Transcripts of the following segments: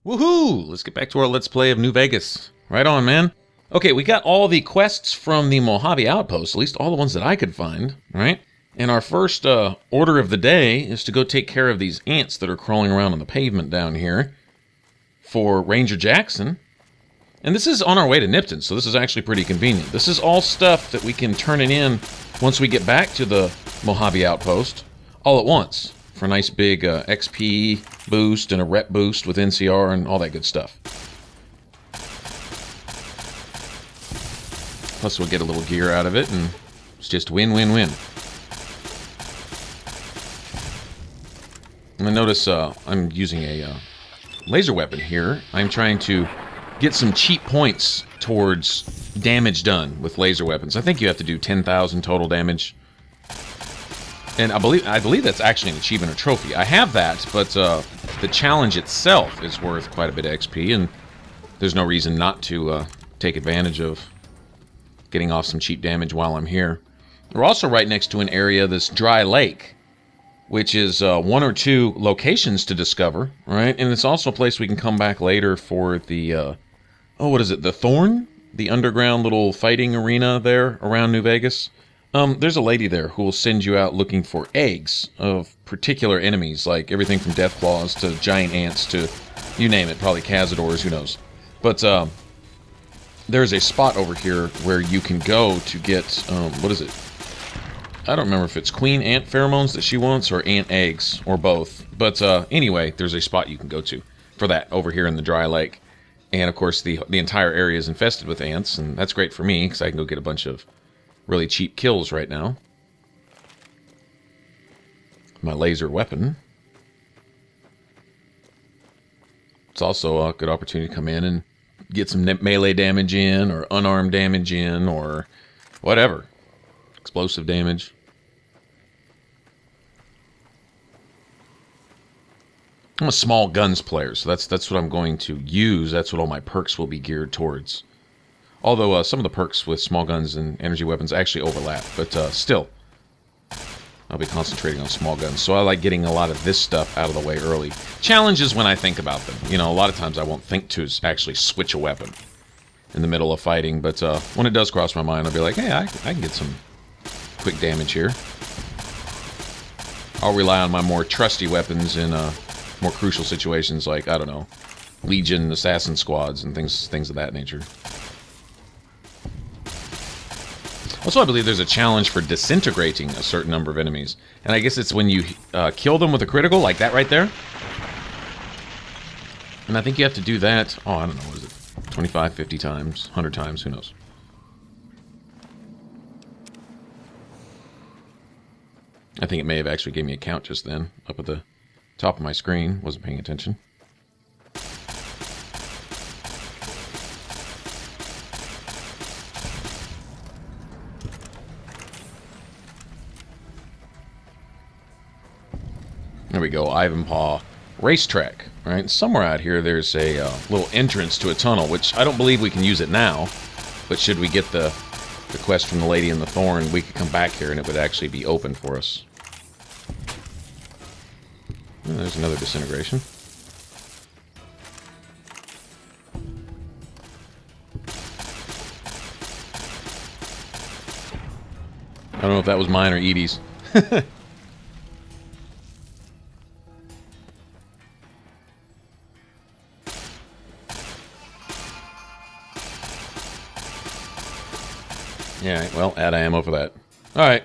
Woohoo! Let's get back to our Let's Play of New Vegas. Right on, man. Okay, we got all the quests from the Mojave Outpost, at least all the ones that I could find, right? And our first order of the day is to go take care of these ants that are crawling around on the pavement down here for Ranger Jackson. And this is on our way to Nipton, so this is actually pretty convenient. This is all stuff that we can turn it in once we get back to the Mojave Outpost all at once for a nice big XP boost and a rep boost with NCR and all that good stuff. Plus we'll get a little gear out of it, and it's just win-win-win. And notice I'm using a laser weapon here. I'm trying to get some cheap points towards damage done with laser weapons. I think you have to do 10,000 total damage. And I believe that's actually an achievement or trophy. I have that, but the challenge itself is worth quite a bit of XP, and there's no reason not to take advantage of getting off some cheap damage while I'm here. We're also right next to an area, this dry lake, which is one or two locations to discover, right? And it's also a place we can come back later for the, what is it, the Thorn? The underground little fighting arena there around New Vegas. There's a lady there who will send you out looking for eggs of particular enemies, like everything from Deathclaws to giant ants to, you name it, probably Cazadors, who knows. But there's a spot over here where you can go to get, what is it? I don't remember if it's queen ant pheromones that she wants or ant eggs or both. But anyway, there's a spot you can go to for that over here in the dry lake. And of course, the entire area is infested with ants, and that's great for me because I can go get a bunch of really cheap kills right now. My laser weapon. It's also a good opportunity to come in and get some melee damage in, or unarmed damage in, or whatever. Explosive damage. I'm a small guns player, so that's what I'm going to use. That's what all my perks will be geared towards. Although some of the perks with small guns and energy weapons actually overlap, but still, I'll be concentrating on small guns. So I like getting a lot of this stuff out of the way early. Challenges when I think about them. You know, a lot of times I won't think to actually switch a weapon in the middle of fighting, but when it does cross my mind, I'll be like, hey, I can get some quick damage here. I'll rely on my more trusty weapons in more crucial situations like, I don't know, Legion, Assassin Squads, and things of that nature. Also, I believe there's a challenge for disintegrating a certain number of enemies. And I guess it's when you kill them with a critical, like that right there. And I think you have to do that, I don't know, what is it? 25, 50 times, 100 times, who knows? I think it may have actually gave me a count just then, up at the top of my screen. Wasn't paying attention. There we go, Ivanpah Racetrack, right? Somewhere out here there's a little entrance to a tunnel, which I don't believe we can use it now, but should we get the quest from the Lady in the Thorn, we could come back here and it would actually be open for us. Oh, there's another disintegration. I don't know if that was mine or Edie's. Yeah, well, add ammo for that. Alright.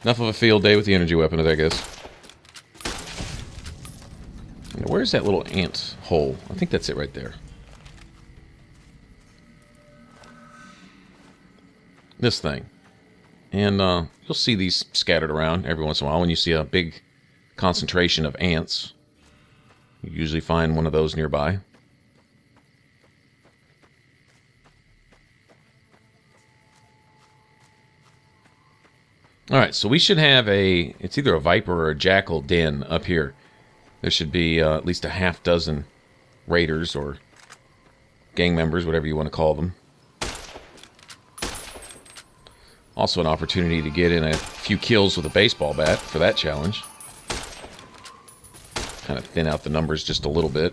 Enough of a field day with the energy weapon, I guess. Where's that little ant hole? I think that's it right there. This thing. And you'll see these scattered around every once in a while. When you see a big concentration of ants, you usually find one of those nearby. Alright, so we should have it's either a viper or a jackal den up here. There should be at least a half dozen raiders or gang members, whatever you want to call them. Also an opportunity to get in a few kills with a baseball bat for that challenge. Kind of thin out the numbers just a little bit.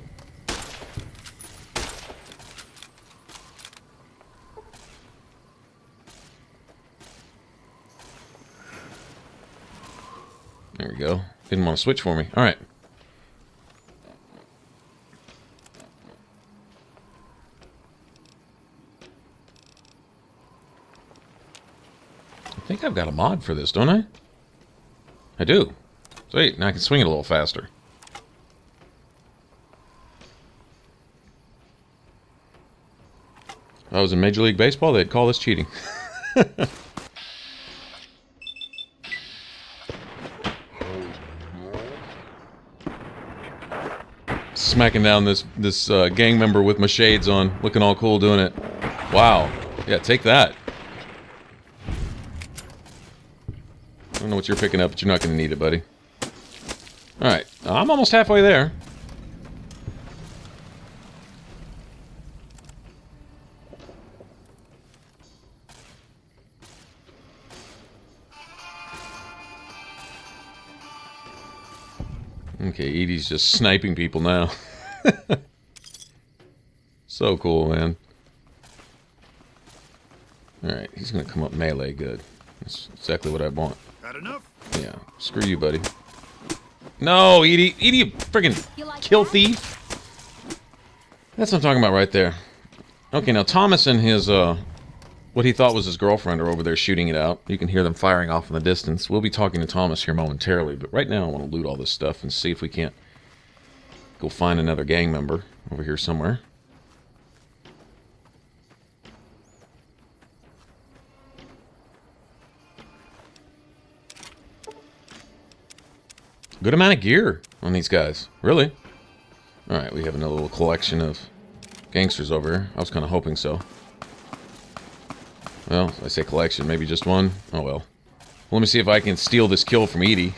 There we go. Didn't want to switch for me. All right. I think I've got a mod for this, don't I? I do. Sweet. Now I can swing it a little faster. If I was in Major League Baseball, they'd call this cheating. Smacking down this gang member with my shades on, looking all cool doing it. Wow. Yeah, take that. I don't know what you're picking up, but you're not going to need it, buddy. Alright, I'm almost halfway there. Okay, Edie's just sniping people now. So cool, man. Alright, he's gonna come up melee good. That's exactly what I want. Got enough? Yeah, screw you, buddy. No, Edie! Edie, you friggin' kill thief! That's what I'm talking about right there. Okay, now Thomas and his, what he thought was his girlfriend are over there shooting it out. You can hear them firing off in the distance. We'll be talking to Thomas here momentarily, but right now I want to loot all this stuff and see if we can't go find another gang member over here somewhere. Good amount of gear on these guys. Really? Alright, we have another little collection of gangsters over here. I was kind of hoping so. Well, I say collection, maybe just one. Oh well. Let me see if I can steal this kill from Edie.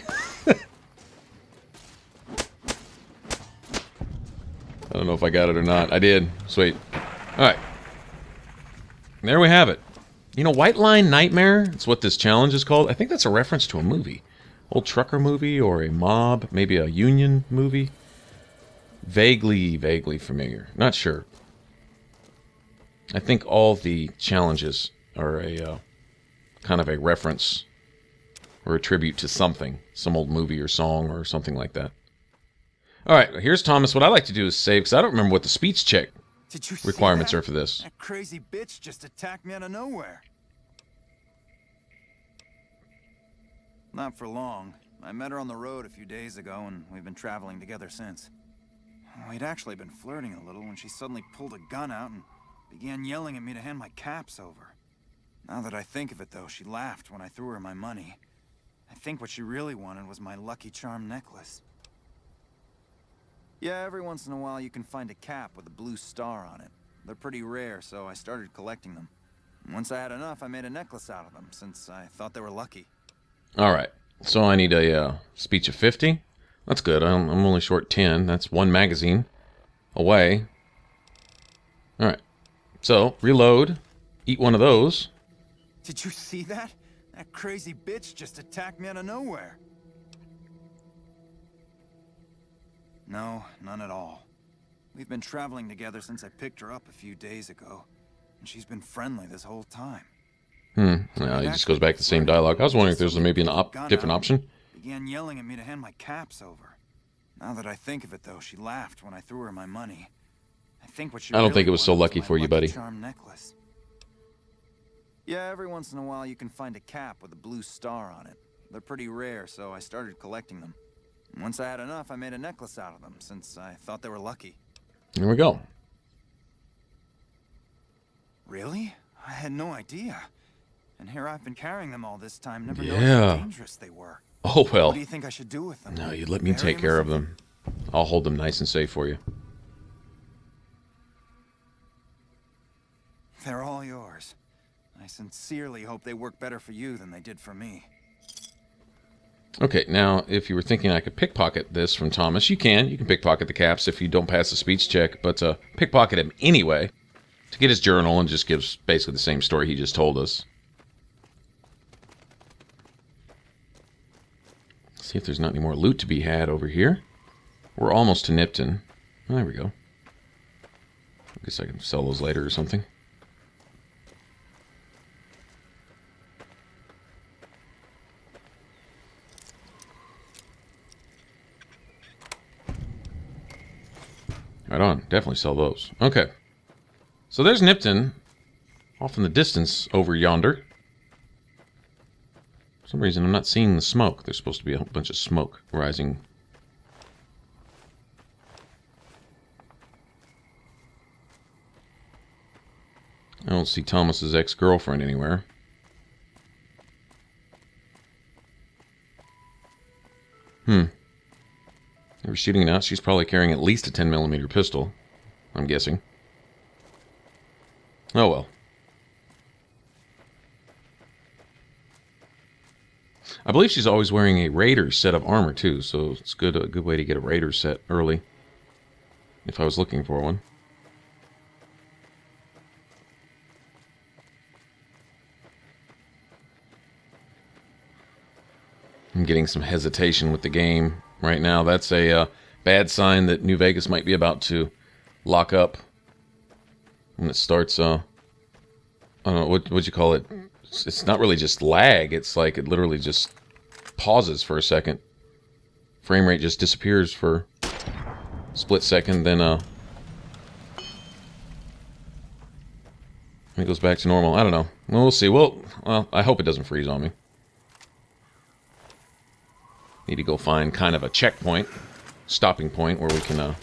I don't know if I got it or not. I did. Sweet. Alright. There we have it. You know, White Line Nightmare? It's what this challenge is called. I think that's a reference to a movie. Old trucker movie or a mob, maybe a union movie. Vaguely familiar. Not sure. I think all the challenges are a kind of a reference or a tribute to something. Some old movie or song or something like that. Alright, here's Thomas. What I like to do is save, because I don't remember what the speech check requirements are for this. That crazy bitch just attacked me out of nowhere. Not for long. I met her on the road a few days ago, and we've been traveling together since. We'd actually been flirting a little when she suddenly pulled a gun out and began yelling at me to hand my caps over. Now that I think of it, though, she laughed when I threw her my money. I think what she really wanted was my Lucky Charm necklace. Yeah, every once in a while you can find a cap with a blue star on it. They're pretty rare, so I started collecting them. Once I had enough, I made a necklace out of them, since I thought they were lucky. Alright, so I need a speech of 50. That's good. I'm only short 10. That's one magazine away. Alright, so reload. Eat one of those. Did you see that? That crazy bitch just attacked me out of nowhere. No, none at all. We've been traveling together since I picked her up a few days ago, and she's been friendly this whole time. No, it just goes back to the same dialogue. I was wondering if there's maybe an different option. Began yelling at me to hand my caps over. Now that I think of it, though, she laughed when I threw her my money. I think what she I don't think it really was so wanted lucky my for you, buddy. Charm necklace. Yeah, every once in a while you can find a cap with a blue star on it. They're pretty rare, so I started collecting them. Once I had enough, I made a necklace out of them, since I thought they were lucky. Here we go. Really? I had no idea. And here I've been carrying them all this time, never knowing Yeah. how dangerous they were. Oh, well. What do you think I should do with them? No, you let me Bury take or care of something? them. I'll hold them nice and safe for you. They're all yours. I sincerely hope they work better for you than they did for me. Okay, now, if you were thinking I could pickpocket this from Thomas, you can. You can pickpocket the caps if you don't pass the speech check, but pickpocket him anyway to get his journal and just gives basically the same story he just told us. See if there's not any more loot to be had over here. We're almost to Nipton. There we go. I guess I can sell those later or something. Right on. Definitely sell those. Okay. So there's Nipton off in the distance over yonder. For some reason, I'm not seeing the smoke. There's supposed to be a bunch of smoke rising. I don't see Thomas's ex-girlfriend anywhere. If we're shooting now, she's probably carrying at least a 10mm pistol, I'm guessing. Oh well. I believe she's always wearing a Raider set of armor too, so it's a good way to get a Raider set early. If I was looking for one. I'm getting some hesitation with the game right now. That's a bad sign that New Vegas might be about to lock up when it starts. I don't know what you call it. It's not really just lag. It's like it literally just pauses for a second. Frame rate just disappears for a split second, then it goes back to normal. I don't know. Well, we'll see. Well, I hope it doesn't freeze on me. Need to go find kind of a checkpoint, stopping point where we can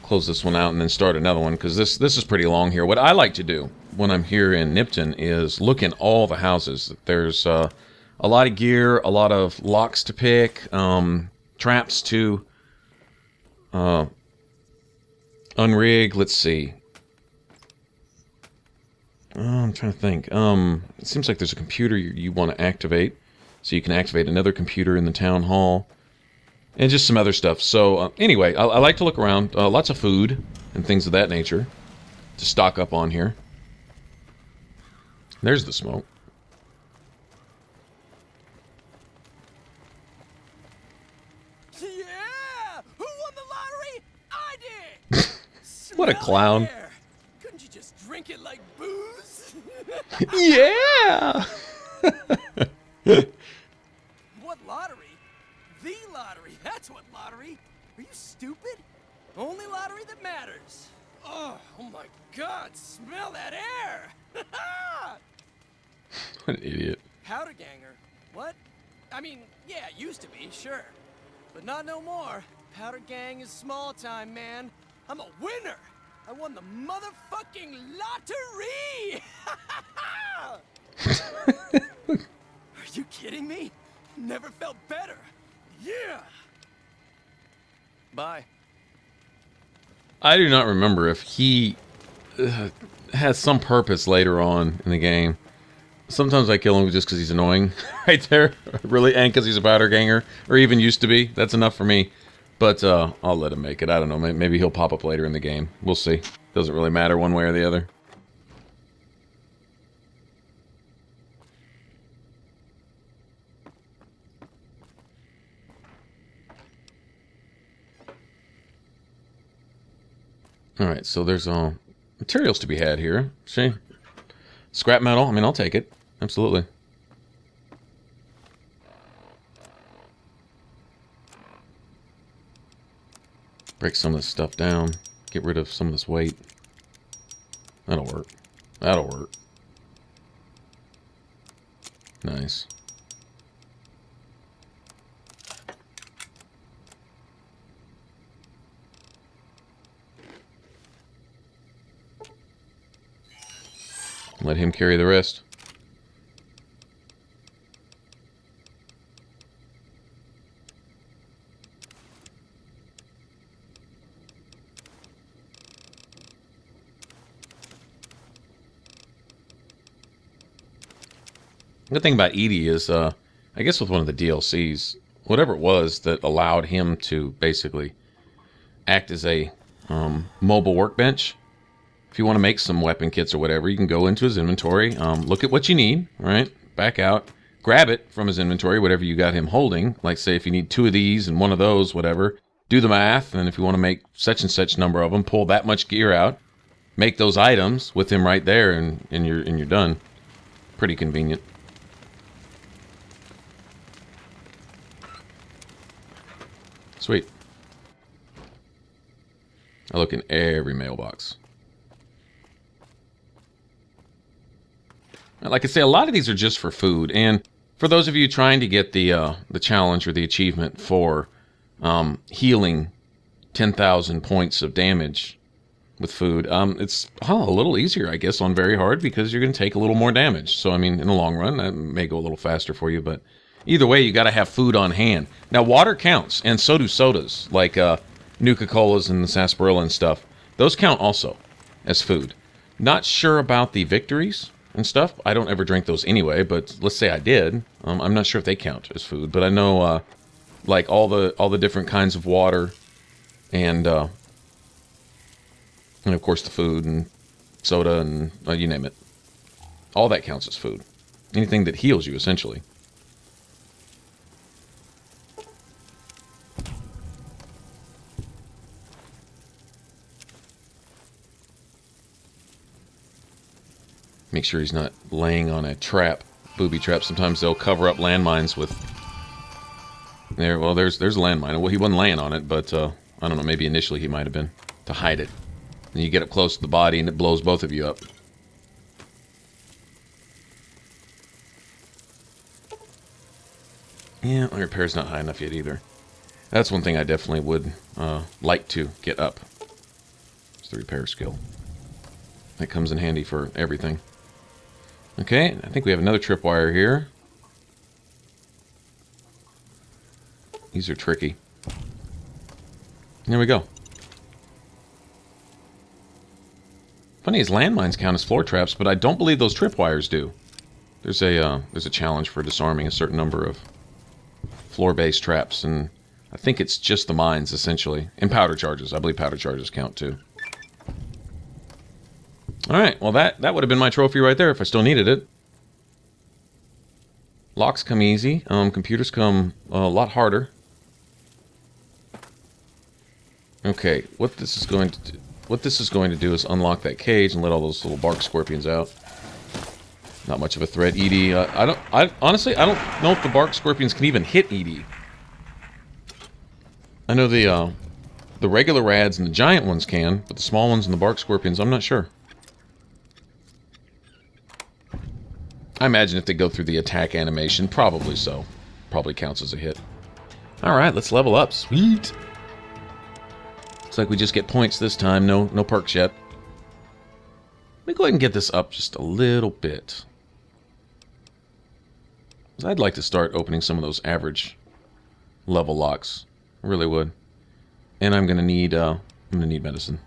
close this one out and then start another one, because this is pretty long here. What I like to do when I'm here in Nipton is look in all the houses. There's a lot of gear, a lot of locks to pick, traps to unrig. Let's see. I'm trying to think. It seems like there's a computer you want to activate. So you can activate another computer in the town hall. And just some other stuff. So anyway, I like to look around. Lots of food and things of that nature to stock up on here. There's the smoke. Yeah! Who won the lottery? I did! What a clown. Air. Couldn't you just drink it like booze? Yeah! What lottery? The lottery. That's what lottery. Are you stupid? Only lottery that matters. Oh my God, smell that air! What an idiot. Powder ganger. What? I mean, yeah, used to be, sure. But not no more. Powder gang is small time, man. I'm a winner. I won the motherfucking lottery! Are you kidding me? Never felt better. Yeah! Bye. I do not remember if he has some purpose later on in the game. Sometimes I kill him just because he's annoying. Right there. Really, and because he's a powder ganger. Or even used to be. That's enough for me. But I'll let him make it. I don't know. Maybe he'll pop up later in the game. We'll see. Doesn't really matter one way or the other. Alright, so there's materials to be had here. See? Scrap metal. I mean, I'll take it. Absolutely. Break some of this stuff down. Get rid of some of this weight. That'll work. That'll work. Nice. Let him carry the rest. The good thing about Edie is, I guess with one of the DLCs, whatever it was that allowed him to basically act as a mobile workbench. If you want to make some weapon kits or whatever, you can go into his inventory, look at what you need, right? Back out, grab it from his inventory, whatever you got him holding. Like, say, if you need 2 of these and 1 of those, whatever. Do the math, and if you want to make such and such number of them, pull that much gear out, make those items with him right there, and you're done. Pretty convenient. Sweet. I look in every mailbox. Like I say, a lot of these are just for food. And for those of you trying to get the challenge or the achievement for healing 10,000 points of damage with food, it's a little easier, I guess, on very hard because you're going to take a little more damage. So, I mean, in the long run, that may go a little faster for you. But either way, you got to have food on hand. Now, water counts, and so do sodas, like Nuka-Colas and the sarsaparilla and stuff. Those count also as food. Not sure about the victories and stuff. I don't ever drink those anyway, but let's say I did. I'm not sure if they count as food, but I know like all the different kinds of water and of course the food and soda and you name it. All that counts as food. Anything that heals you, essentially. Make sure he's not laying on a trap, booby trap. Sometimes they'll cover up landmines with... There, well, there's a landmine. Well, he wasn't laying on it, but I don't know, maybe initially he might have been, to hide it. And you get up close to the body and it blows both of you up. Yeah, my repair's not high enough yet either. That's one thing I definitely would like to get up. It's the repair skill. That comes in handy for everything. Okay, I think we have another tripwire here. These are tricky. There we go. Funny is landmines count as floor traps, but I don't believe those tripwires do. There's a challenge for disarming a certain number of floor-based traps, and I think it's just the mines essentially, and powder charges. I believe powder charges count too. All right, well that would have been my trophy right there if I still needed it. Locks come easy. Computers come a lot harder. Okay, what this is going to do is unlock that cage and let all those little bark scorpions out. Not much of a threat. Edie, honestly, I don't know if the bark scorpions can even hit Edie. I know the regular rads and the giant ones can, but the small ones and the bark scorpions, I'm not sure. I imagine if they go through the attack animation, probably so. Probably counts as a hit. Alright, let's level up. Sweet! Looks like we just get points this time. No perks yet. Let me go ahead and get this up just a little bit. 'Cause I'd like to start opening some of those average level locks. I really would. And I'm gonna need medicine.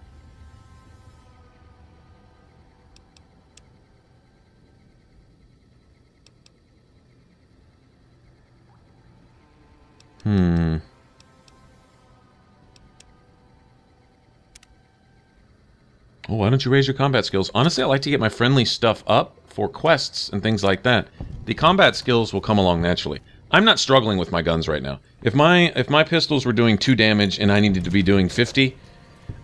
Oh, why don't you raise your combat skills? Honestly, I like to get my friendly stuff up for quests and things like that. The combat skills will come along naturally. I'm not struggling with my guns right now. If my pistols were doing 2 damage and I needed to be doing 50,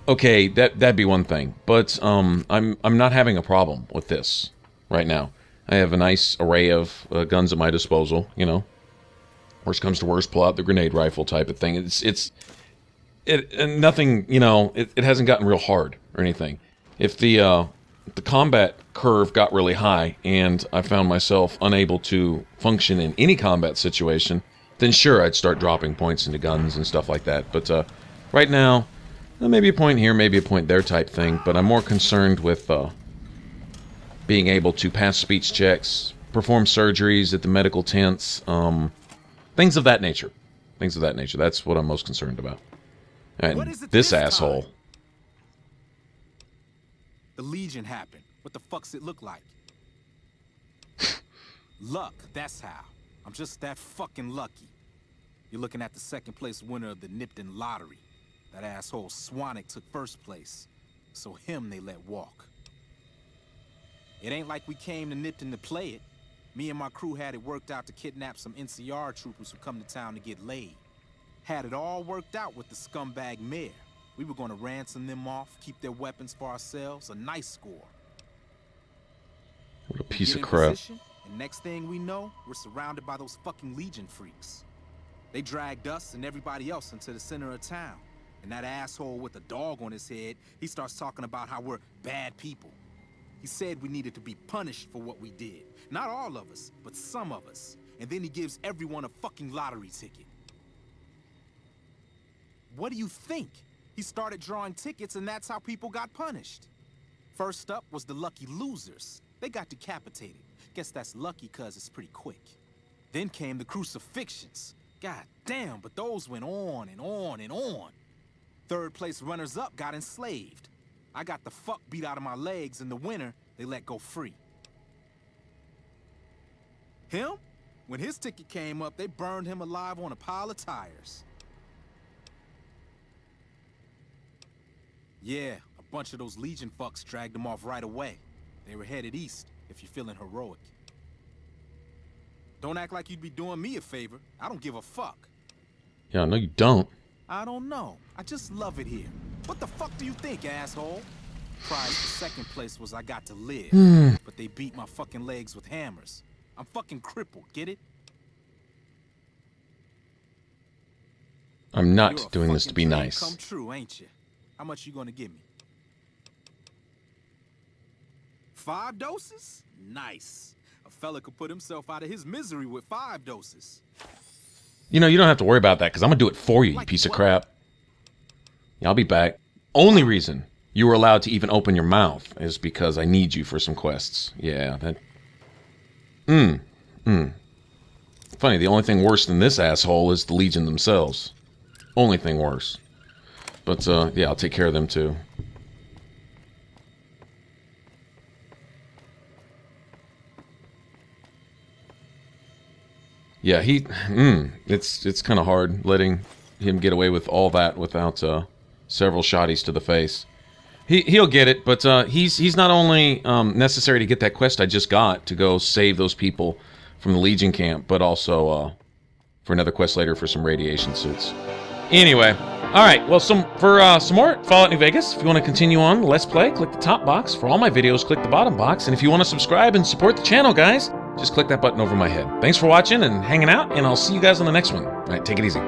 okay, that'd be one thing. But I'm not having a problem with this right now. I have a nice array of guns at my disposal, you know. Worst comes to worst, pull out the grenade rifle type of thing. And nothing, you know, it hasn't gotten real hard or anything. If the combat curve got really high and I found myself unable to function in any combat situation, then sure, I'd start dropping points into guns and stuff like that. But right now, maybe a point here, maybe a point there type thing, but I'm more concerned with being able to pass speech checks, perform surgeries at the medical tents, things of that nature. Things of that nature. That's what I'm most concerned about. And this asshole. Time? The Legion happened. What the fuck's it look like? Luck, that's how. I'm just that fucking lucky. You're looking at the second place winner of the Nipton lottery. That asshole Swanick took first place. So him they let walk. It ain't like we came to Nipton to play it. Me and my crew had it worked out to kidnap some NCR troopers who come to town to get laid. Had it all worked out with the scumbag mayor. We were gonna ransom them off, keep their weapons for ourselves, a nice score. What a piece of crap. And next thing we know, we're surrounded by those fucking Legion freaks. They dragged us and everybody else into the center of town. And that asshole with a dog on his head, he starts talking about how we're bad people. He said we needed to be punished for what we did. Not all of us, but some of us. And then he gives everyone a fucking lottery ticket. What do you think? He started drawing tickets and that's how people got punished. First up was the lucky losers. They got decapitated. Guess that's lucky cause it's pretty quick. Then came the crucifixions. God damn, but those went on and on and on. Third place runners-up got enslaved. I got the fuck beat out of my legs, and the winner, they let go free. Him? When his ticket came up, they burned him alive on a pile of tires. Yeah, a bunch of those Legion fucks dragged him off right away. They were headed east, if you're feeling heroic. Don't act like you'd be doing me a favor. I don't give a fuck. Yeah, no, you don't. I don't know. I just love it here. What the fuck do you think, asshole? Prize for second place was I got to live. But they beat my fucking legs with hammers. I'm fucking crippled, get it? I'm not You're a doing this to be fucking dream nice. come true, ain't you? How much you gonna give me? 5 doses? Nice. A fella could put himself out of his misery with 5 doses. You know, you don't have to worry about that, because I'm going to do it for you, you Like piece of what? crap. Yeah, I'll be back. Only reason you were allowed to even open your mouth is because I need you for some quests. Yeah, that... Funny, the only thing worse than this asshole is the Legion themselves. Only thing worse. But, yeah, I'll take care of them, too. Yeah, it's kind of hard letting him get away with all that without several shotties to the face. He'll get it, but he's not only necessary to get that quest I just got to go save those people from the Legion camp, but also for another quest later for some radiation suits. Anyway, all right. Well, for some more Fallout New Vegas, if you want to continue on the Let's Play, click the top box. For all my videos, click the bottom box. And if you want to subscribe and support the channel, guys, just click that button over my head. Thanks for watching and hanging out, and I'll see you guys on the next one. All right, take it easy.